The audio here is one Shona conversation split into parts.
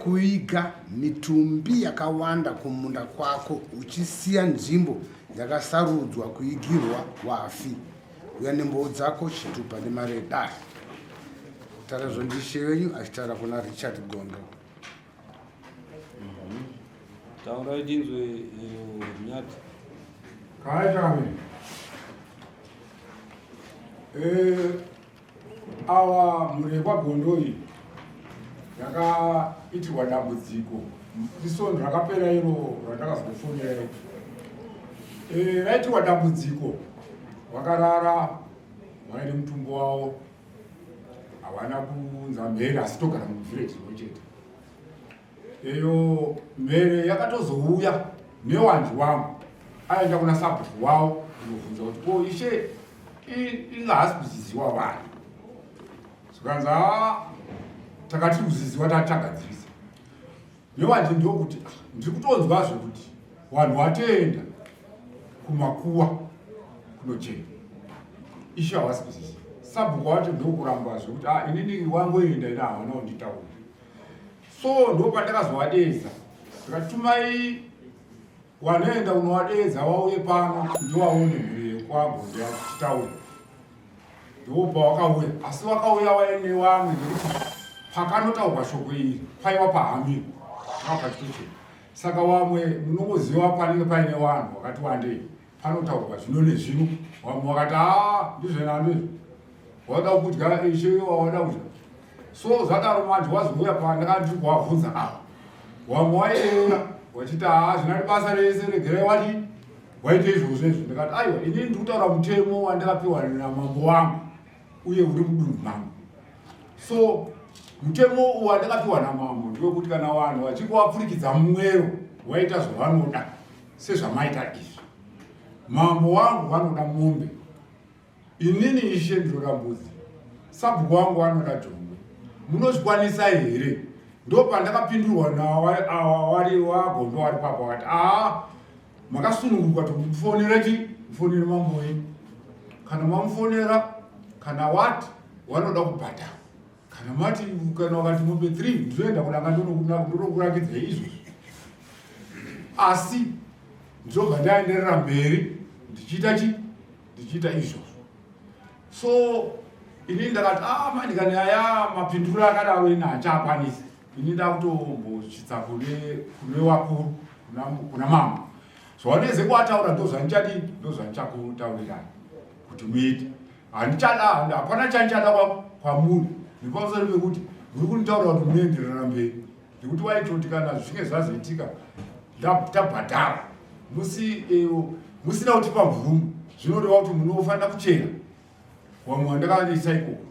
kuiga mitumbi yakawanda kumunda kwako uchisiya nzvimbo yakasarudzwa kuigirwa wafi uya nembowo dzako chitupa nemari yedai. Tara zvondishe wenyu achitara kuna Richard Gondo. Taura dinzwe nyati. Kaitami. Awa murekwa Gondo iyi yakaitirwa dambudziko isoni rakapera iro ratakazofonera raitirwa dambudziko wakarara waine mutumbo wavo havana kunza mhere asi togara muvhireji rimwe chete. Iyo mhere yakatozouya newanji wangu aenda kuna sabhuku wavo kunobvunza kuti ko ishe inga hasi kuziziwa vanhu zvikanza takati kuziziwa tatagadzirisa newanji ndokuti ndiri kutonzwazve kuti vanhu vatenda kumakuwa kunochena ishe havasi kuziziwa. Sabhuku wacho ndokurambazve kuti inini wangoenda ina havana kunditaura. So ndo pandakazovadedza tikati tumai wanoenda unowadedza wauye pano ndiwaone mhuri yekwaGondo tichitaura. Ndopa wakauya asi wakauya waine wamwe nekuti pakanotaurwa shoko iri paiva pahamiro pachitochena. Saka wamwe munongoziva panenge paine vanhu wakati wandei panotaurwa zvino nezvino wamwe wakati ndizvenandizvo wada kudya ishe wawada kudya. So zvakaro manje wazouya pandakandiri kuwabvunza ava wamwe waiyera wachiti zvinari basa rese regerai wati waite izvozvo izvo. Ndikati aiwa inini ndiri kutaura mutemo wandakapiwa namambo wangu uye uri mudunhu mangu. So mutemo uyu wandakapiwa namambo ndewekuti kana vanhu vachiri wapfurikidza mumwero waita zvavanoda sezvamaita izvi, mambo wangu vanoda mombe, inini ishe ndinoda mbudzi, sabhuku wangu vanoda jongwe. Munozvikwanisa here? Ndo pandakapindurwa navari waGondo vari papa vakati makasununguka kuti mufonere mambo wenyu. Kana mamufonera kana wati vanoda kubhadhara, kana mati kana wakati mombe 3 ndizoenda kunanga ndinokurakidza izvozvo. Asi ndizobva ndaenderera mberi ndichiita izvozvo. So inini ndakati mani kana aya mapinduro akadaro ina haachakwanisi. Inini ndakutombochitsa kune wakuru kuna mambo. Zvawaneze kuataura ndozvandichakutaurirai kuti muite. Hapana chandichada kwamuri nepamusoro pekuti muri kunditaura kuti munoenderera mberi. Nekuti waitoti kana zvisvinge zvazoitika tabhadhara musina kutipa mvumo zvinoreva kuti munofanira kuchera wamwe wandakaisa ikoko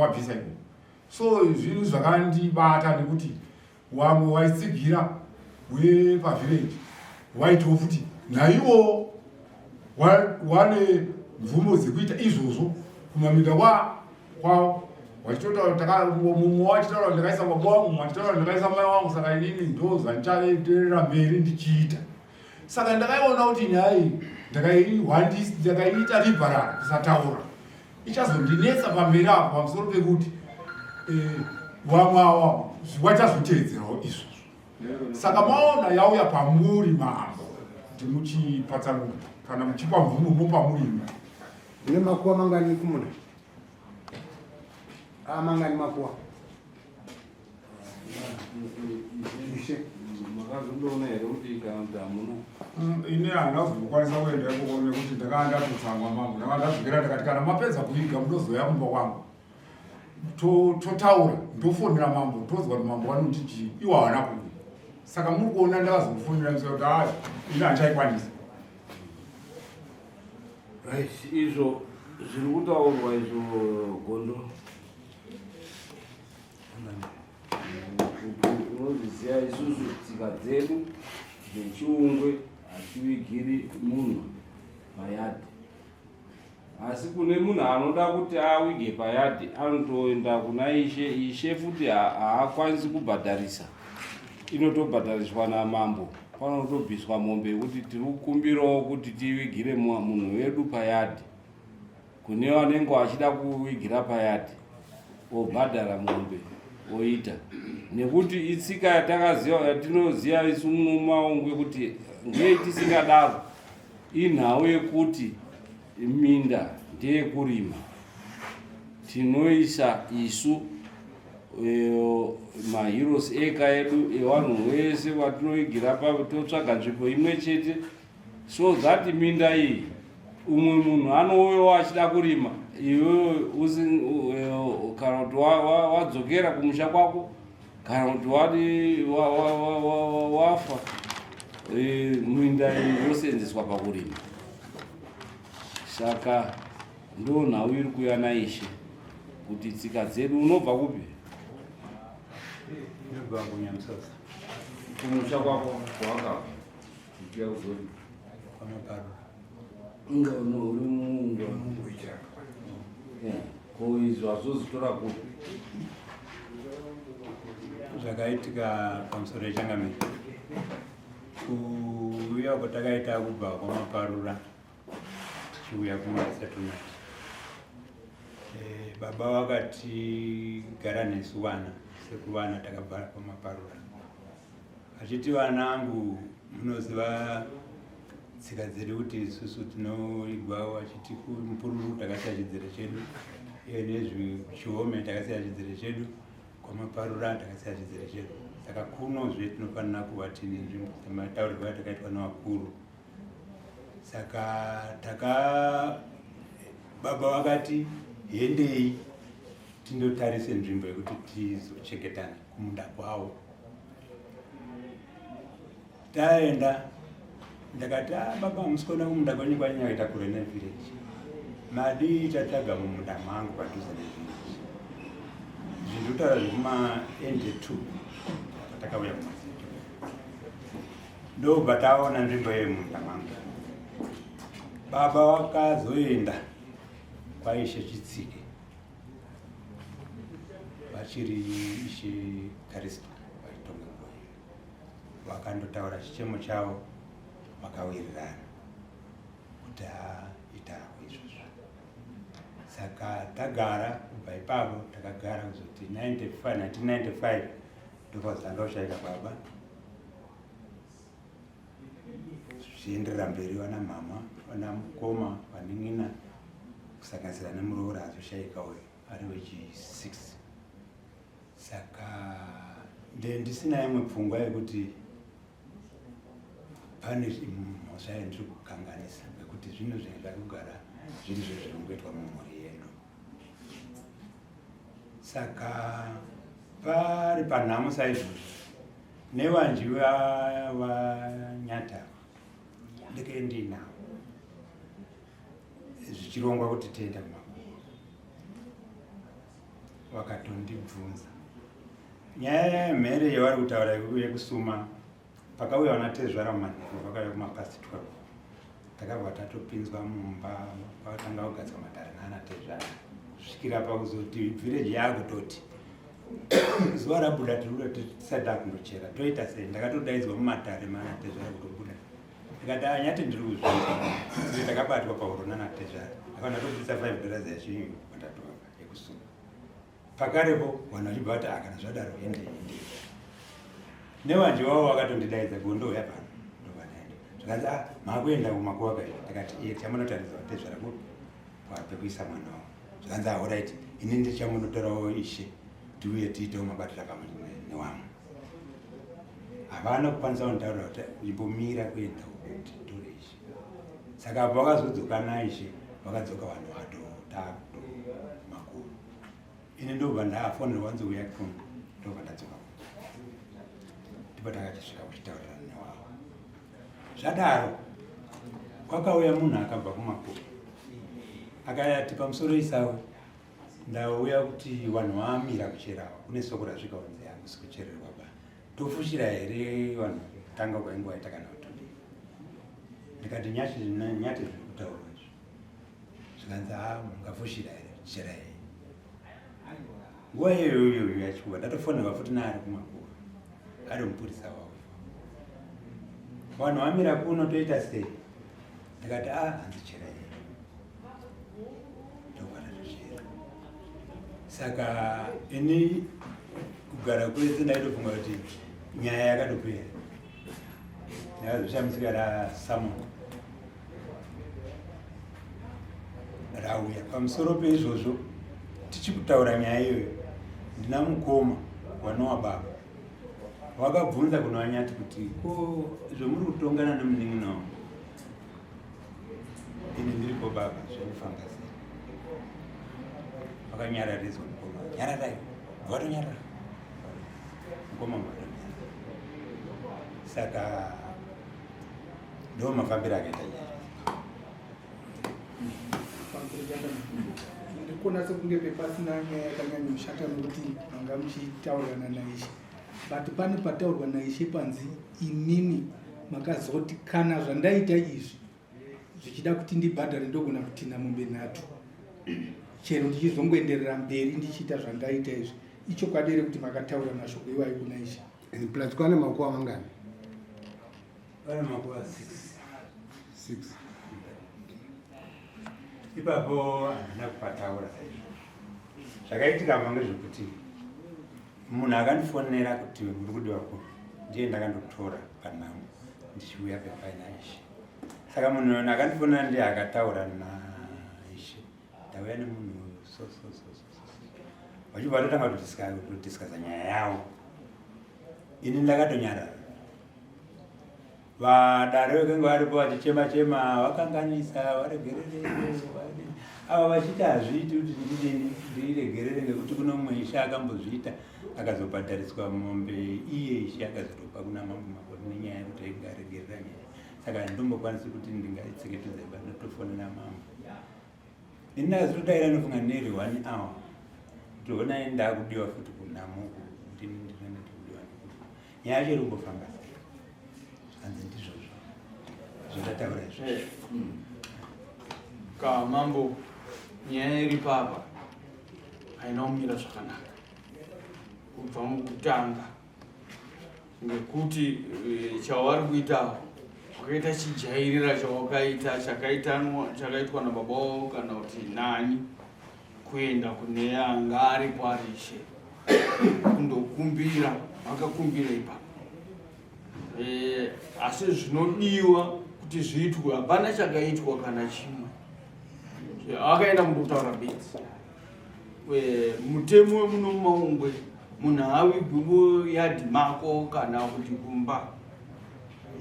wabvisa ikoko. So zvinhu zvakandibata nekuti wamwe waitsigira wepavhireji waitawo futi naiwo wane mvumo dzekuita izvozvo kumaminda kwavo wachitotaura mumwe wachitaura ndakaisa baba wangu, mumwe wachitaura ndakaisa mai wangu. Saka inini ndozvandichaenderera mberi ndichiita. Saka ndakaiona kuti nyaya iyi ndakaiita liberal kusataura ichazondinetsa pamberi apo pamusoro pekuti vamwe ava vachazotedzerawo izvozvo. Saka maona yauya pamuri mambo kuti muchipatsanura kana muchipa mvumo mopamuri imi. Mune makuwa mangani kumuna? Mangani makuwa? Makazondoona here kuti kana muno ine handazokwanisa kuenda ikoko nekuti ndakanga ndatotsangwa mambo. Ndakanga ndazvikira ndakati kana mapedza kuiga munozoya kumba kwangu totaura ndofonera mambo tozwa kuti mambo vanoti chii iwo havana kuuya. Saka muri kuona ndakazomufonera kuti ine handichaikwanisa. right izvo zviri kutaurwa izvo Gondo unozviziva isusu tsika dzedu dzechiungwe hatiwigiri munhu payadhi. Asi kune munhu anoda kuti awige payadhi anotoenda kuna ishe futi haakwanisi kubhadharisa, inotobhadhariswa namambo. Panotobviswa mombe kuti tiri kukumbirawo kuti tiwigire munhu wedu payadhi. Kune vanenge vachida kuwigira payadhi obhadhara mombe oita. nekuti itsika yatinoziva isu muno mumaongwe kuti ngei tisingadaro inhau yekuti minda ndeyekurima, tinoisa isu maheroes eka edu evanhu vese vatinoigira totsvaga nzvimbo imwe chete, so that minda iyi umwe munhu anouyawo achida kurima, iwewe kana kuti wadzokera kumusha kwako, kana kuti wafa, minda iyi yosenzeswa pakurima. Saka ndo nhau iri kuuya naIshe kuti tsika dzedu. Unobva kupi? Kumusha kwako kwaka ikia uzuri inga uri mungu koizwa zvozitora kupi zvakaitika pamusoro yechangamiri. Kuuya kwatakaita kubva kwamaparura tichiuya kumasettlement, baba vakati gara nesu vana sekuvana takabva kwamaparura, achiti vana angu munoziva tsika dzedu kuti isusu tinoigwawo, achiti kumupururu takasiya chidziro chedu, iye nezvichiome takasiya chidziro chedu, kwamaparura takasiya chidziro chedu. Saka kunozve tinofanira kuva tine nzvimbo semataurirwo atakaitwa navakuru. Saka baba vakati hendei tindotarise nzvimbo yekuti tizochengetana kumunda kwavo. Taenda ndakati baba musikona kumunda kwenyu kwanyakaita kure nevillage, madi tatsvaga mumunda mangu padhuze nevillage. Zvindotaura zvekumaND2 patakauya kumaseto, ndobva taona nzvimbo yemunda mangu. Baba wakazoenda kwaishe Chitsike, vachiri Ishe Karispa vaitongengoi, vakandotaura chichemo chavo, vakawirirana kuti itarwa izvozvo. Saka tagara kubva ipapo, takagara kuzoti 1995 ndopazanga kushaika baba, zvichienderera mberi wana mama, wana mukoma, vaning'ina, kusanganisira nemuroora azoshaika uyu ari wechi6. Saka ndisina imwe pfungwa yekuti pane mhosva yandiri kukanganisa, ngekuti zvino zvinoda kugara zviri zvo zviri kungoitwa mumhuri yedu. Saka pari panhamo saizvozvo nevanji vanyata ndeke ndinavo zvichirongwa kuti tienda kumakuva, vakatondibvunza nyaya yemhere yavari kutaura yekusuma. Pakauya vanatezvara mumanheru, vakauya kumapasi 12, takabva tatopinzwa mumba, vakatanga kugadzwa madhara naanatezvara, kusvikira pakuzoti village yaakutoti zuva rabuda tirikuda tisati takundochera toita sei. Ndakatodaidzwa mumatare maanatezvara kutobuda, ndikati anyati ndiri kuzvinza siri takabatwa pauro naanatezvara, akaona tobvisa $5 yachiyungu patatova yekusuma. Pakarepo vanhu vachibva vati kana zvadaro ende nevanji wavo vakatondidaidza gondouya pano ndovanaenda, zvikanzi makuenda kumakuva kaizvo. Ndakati iye chamunotaridza vatezvara pekuisa mwana wavo. Zvikanzi alright, ini ndichamunotorawo Ishe tiuye tiitewo mabatira pamwe newamwe. Havana kukwanisa kuntaurira kuti imbomira kuenda kuti tore Ishe. Saka apo vakazodzoka naIshe, vakadzoka vanhu vatotakuto makuru. Ini ndobva ndafonera wanzi uya kuno, ndobva ndadzoka ndipo takachisvika kuchitaurirana newavo. Zvadaro kwakauya munhu akabva kumakuru akati pamusoro isawe ndauya kuti vanhu vaamira kucherawa, kune soko rasvika kunzi hakusi kuchererwa ba, tofushira here vanhu kutanga kwainge waita kana kutodi. Ndikati nyati zviri kutaurwa izvo. Zvikanzi mungafushira here kuchera here. Nguva iyoyo yachikuva ndatofonera futi naari kumakuva, ari mupurisa wavo. Vanhu vamira kuno toita sei? Ndikati handichera here. Ndobva ndatochera. Saka ini kugara kwese ndaitofunga kuti nyaya yakatopera yakazoshamitsika rasamon rauya pamusoro peizvozvo tichikutaura nyaya iyoyo ndina mukoma wanova baba wakabvunza kuno wanyati kuti ko zvomuri kutongana nemunin'ina wangu ini ndiripo baba zvinofamba sei wakanyararidzwa mukoma nyararai watonyarara mukoma mwatomira saka ndo mafambiro akaita nyaya ndikona sekunge pepasina nyaya yakanyanya kushata nokuti manga muchitaurirana naishe but pane pataurwa naishe panzi imimi makazoti kana zvandaita izvi zvichida kuti ndibhadhare ndogona kutina mombe nhatu chero ndichizongoenderera mberi ndichiita zvandaita izvi icho kwadere kuti makataura mashoko iwayo kuna ishe plus kwane makuwa mangani pane makuwa 6 ipapo handina kupataura zvakaitika mange zvokuti munhu akandifonera kuti uri kudiwa ku ndiye ndakandotora panhamo ndichiuya pepainaishe saka munhu akandifonera ndiye akataura naishe ndauya nemunhu vachibva totanga kutodisikaza nyaya yavo ini ndakatonyarara vadare vekanga varipo vachichema vakanganisa varegerere ava vachiti hazviiti kuti ndiregerere ngekuti kuno mumwe ishe akambozviita akazobhadhariswa mombe iye ishe akazotopa kuna mambo makore nenyaya yekuti ainge aregerera nyaya saka ndombokwanisi kuti ndingaitseketedza ndotofonera mambo ini ndakazototayira nofunga neri 1 hour kuti onai ndakudiwa futi kunamuku kuti ndinendikudiwa nekuti nyaya yacho iri kungofamba hanzi ndizvozvo zvotataura izvo ka mambo nyaya iri papa haina kumira zvakanaka kubva mukutanga ngekuti chavari kuita wakaita chijairira chawakaita chakaitwa nababa wavo kana kuti nani kuenda kune anga aripo arishe kundokumbira vakakumbira ipapo asi zvinodiwa kuti zviitwe hapana chakaitwa kana chimwe akaenda kundotaura bedzi mutemo wemuno mumaungwe munhu haavigwi muyadhi mako kana kuti kumba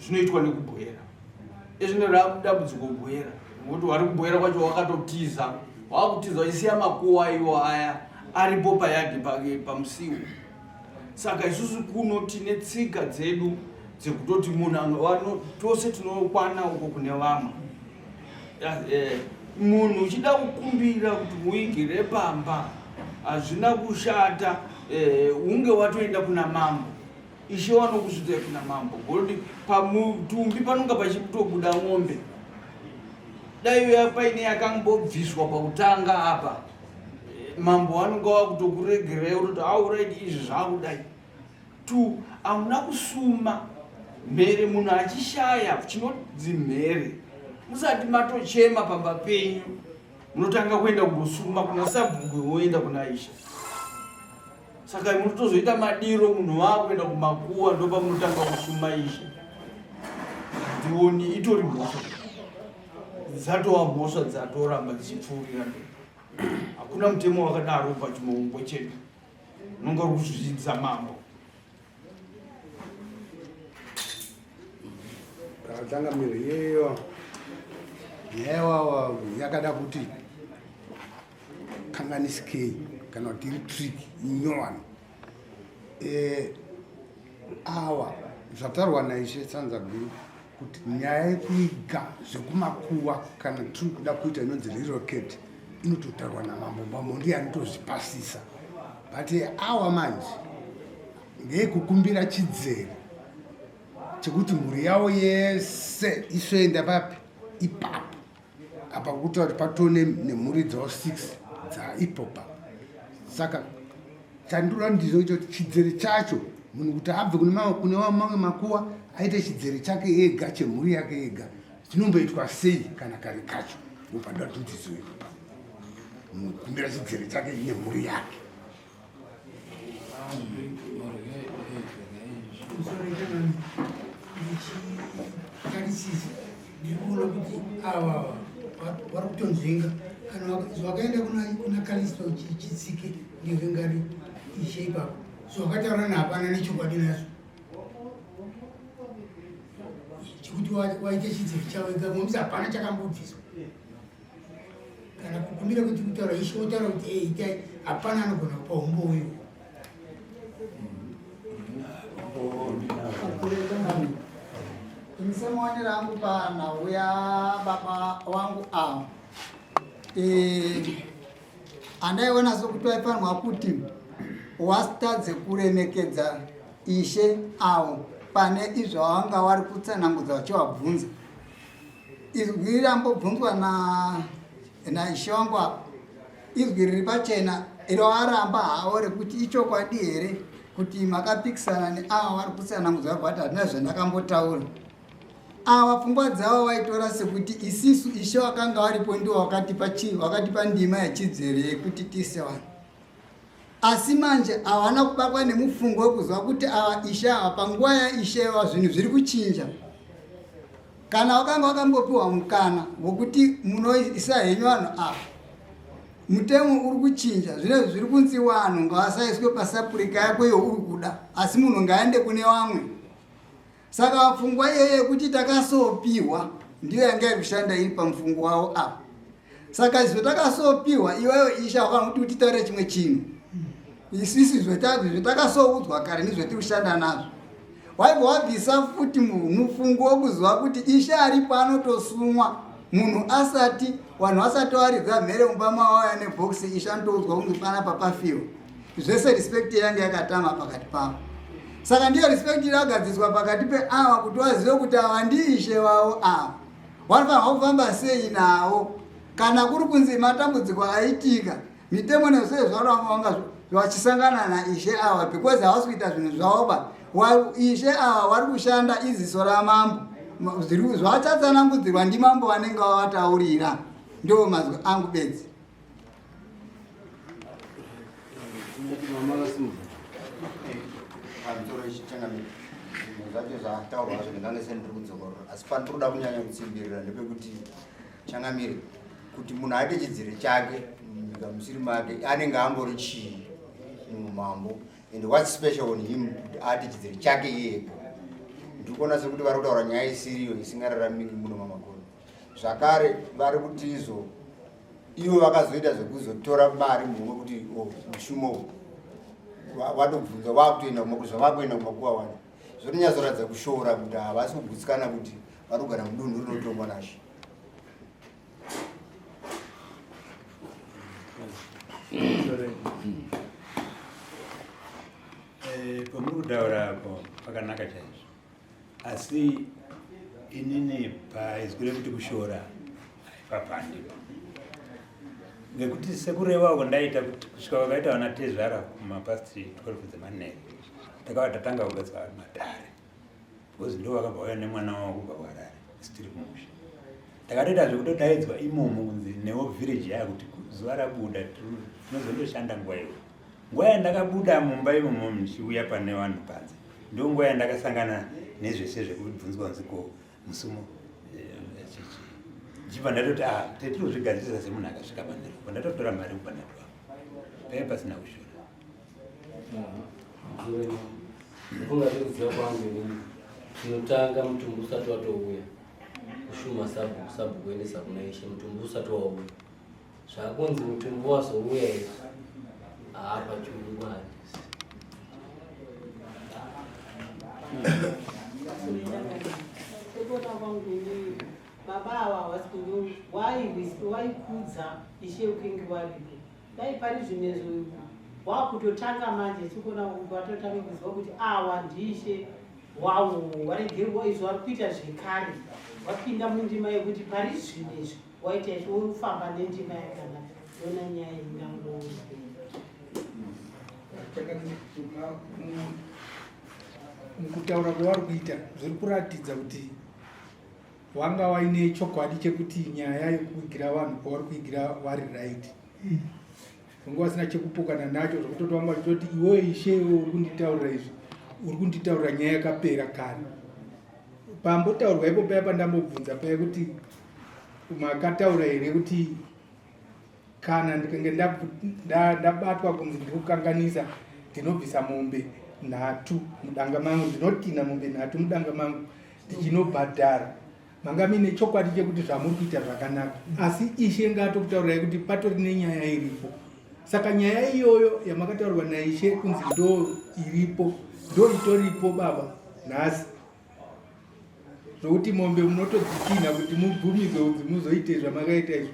zvinoitwa nekubwera izvino dambudziko kubwera ngokuti wari kubwera kwacho wakatotiza wakutiza isiya makuwa iwo aya aripo payadhi pamusiwo saka isusu kuno tine tsika dzedu dzekutoti munhu tose tinokwana uko kune vamwe munhu uchida kukumbira kuti muigire pamba hazvina kushata unge watoenda kuna mambo ishe wanokusvitsai kuna mambo ngokuti pamutumbi panonga pachitobuda ng'ombe dai paine yakambobviswa pakutanga apa mambo vanonga wakutokuregerai kuti auraiti izvi zvakudai tu hamuna kusuma mhere munhu achishaya chinodzi mhere musati matochema pamba penyu munotanga kuenda kundosuma kuna sabhugwe woenda kuna isha saka munotozoita madiro munhu wakuenda kumakuwa ndopa munotanga kusuma isha ndioni itori mhosva dzatova mhosva dzatoramba dzichipfuurira hakuna mutemo wakadaro pachimaungwe chedu unonga uri kuzvidzidza mambo katangamiro iyeyo yaiwawa yakada kuti kanganisikei kana kuti iri trick inyowani awa zvatarwa naishe sanza guru kuti nyaya yekuiga zvekumakuwa kana tiri kuda kuita inonzi relocate inototarwa namambo mambo ndiye anotozvipasisa but awa manje ngeyekukumbira chidzero chekuti mhuri yavo yese isoenda papi ipapo apa kutaura kuti patone nemhuri dzavo 6 dzaipopa saka chandinoda ndizoita kuti chidzere chacho munhu kuti abve kune mamwe makuwa aite chidzere chake ega chemhuri yake ega chinomboitwa sei kana kare kacho ndopandoda kuti ndizoita kukumbira chidzere chake nemhuri yake zvinga kana zvakaenda kuna Kalisto chitsike ndivengari ishe ipapo zvakataura hapana nechokwadi nazvo chikuti waite chidziro chawega momisi hapana chakambobviswa kana kukumbira kuti kutaura ishe wotaura kuti itai hapana anogona kupa umbo uyu Nisemuonera angu pana uya baba wangu awo andaiona sokuti waifanirwa kuti wasitadze kuremekedza ishe awo pane izvo wanga wari kutsanangudza vachivabvunza. Izwi rambobvunzwa naishe wangu apo izwi riri pachena iro aramba hawo rekuti ichokwadi here kuti makapikisana neava vari kutsanangudza vari kuti hatina zvandakambotaura. Ava pfungwa dzavo vaitora sekuti isisu ishe wakanga varipo ndiwo wakatipa ndima yechidzero yekuti tise vanhu. Asi manje havana kubatwa nemufungo wekuziva kuti ava ishe ava panguva yaishe ava zvinhu zviri kuchinja. Kana wakanga wakambopiwa mukana wokuti munoisa henyu vanhu ava mutemo uri kuchinja zvinezvi zviri kunzi vanhu ngavasaiswe pasapurika yako iyo uri kuda asi munhu ngaende kune vamwe. Saka pfungwa iyoyo yekuti takasopiwa ndiyo yanga iri kushanda iri pamufungo wavo apa. Saka izvo takasopiwa iwewe ishe wafanira kuti utitaure chimwe chinhu. Isisi zvetakasoudzwa kare ndizvotiri kushanda nazvo. Waibva wabvisa futi mufungo wekuziva kuti ishe aripo anotosumwa munhu asati vanhu vasati varidza mhere mumba mawaya nebhokisi ishe anotoudzwa kunge panapa pafiwa. Zvese respect yange yakatama pakati pavo. Saka ndiyo respect yakagadziswa pakati peava kuti vazive kuti ava ndiishe vavo ava. Vanofanirwa kufamba sei navo kana kuri kunzi matambudziko aitika mitemo nezvose zvaravanga vachisangana naishe ava because havasi kuita zvinhu zvavoba. Ishe ava vari kushanda iziso ramambo zvachatsanangudzirwa ndimambo vanenge vavataurira. Ndo mazwi angu bedzi. zvacho zvataurwa zvacho ndange sendiri kudzokorora asi pandiri kuda kunyanya kutsimbirira ndepekuti changamire kuti munhu aite chidziro chake munyika musiri make anenge ambori chii mumambo and what's special on him kuti ati chidziro chake iyeko. Ndikuona sekuti vari kutaura nyaya isiriyo isingararamiki muno mamakoni. Zvakare vari kuti ivo vakazoita zvekuzotora mari mumwe kuti mushumo watobvunza wakutoenda kumakuva zvavakuenda kumakuva wani zvinonyatsoratidza kushora kuti havasi kugutsikana kuti vari kugara mudunhu rinotongwa nashe. Pamuri kutaura apo pakanaka chaizvo asi inini paizwi rekuti kushora haipapandipo ngekuti sekureva uko ndaita kuti kusvika vakaita vana tezvara kumapasti 12 dzemanheru takava tatanga kugadzwa madhare because ndo vakabva vauya nemwana wavo kubva kuharare sitiri kumusha takatoita zvekutodaidzwa imomo kunzi newo village yaya kuti zuva rabuda tinozondoshanda nguva iyo. Nguva yandakabuda mumba imomo ndichiuya pane vanhu panze ndo nguva yandakasangana nezvese zvekubvunzwa nziko musumo ndichibva ndatoti tetirozvigadzirisa semunhu akasvika panero pandatotora mari kupanatwa paiva pasina kushora. Ndifunga kuziva kwangu inini tinotanga mutumbi usati watouya kushuma sabhuku kuendesa kuna ishe mutumbi usati wauya zvakunzi mutumbi wazouya izvi haapa chiungwani. Baba ava waikudza ishe ukingi waripo dai pari zvinezvo wakutotanga manje chikona watotanga kuziva kuti awa ndiishe wawo waregerwa izvo vari kuita zvekare wapinda mundima yekuti pari zvinezvo waita izvo urikufamba nendima yakanaka yona nyaya ingango mukutaura kwavari kuita zviri kuratidza kuti wanga waine chokwadi chekuti nyaya yekuigira vanhu kwavari kuigira vari right vanga vasina chekupokana nacho zvokutoti vanga vachitoti iwewe ishe iwe uri kunditaurira izvi uri kunditaurira nyaya yakapera kare. Pambotaurwa ipo paya pandambobvunza paya kuti makataura here kuti kana ndikange ndabatwa kunzi ndiri kukanganisa ndinobvisa mombe 3 mudanga mangu, ndinotina mombe 3 mudanga mangu ndichinobhadhara. Manga mine chokwadi chekuti zvamuri kuita zvakanaka, asi Ishe ngatokutaurirai kuti patori nenyaya iripo. Saka nyaya iyoyo yamakataurwa naIshe kunzi ndo iripo, ndo itoripo baba nhasi, zvokuti mombe munotodzitina kuti mubvumirwe kuti muzoite zvamakaita izvo,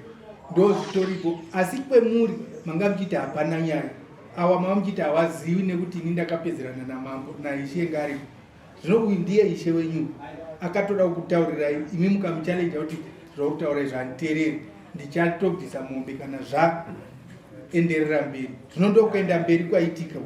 ndo zvitoripo. Asi kwemuri manga muchiti hapana nyaya, awa mava muchiti havazivi nekuti ini ndakapedzerana namambo naIshe ngaripo. Zvino uyu ndiye Ishe wenyu akatoda kukutaurirai, imi mukamuchalenja kuti zvokutaurai zvanditerere, ndichatobvisa mombe kana zvaenderera mberi. Zvino ndokuenda mberi kwaitika.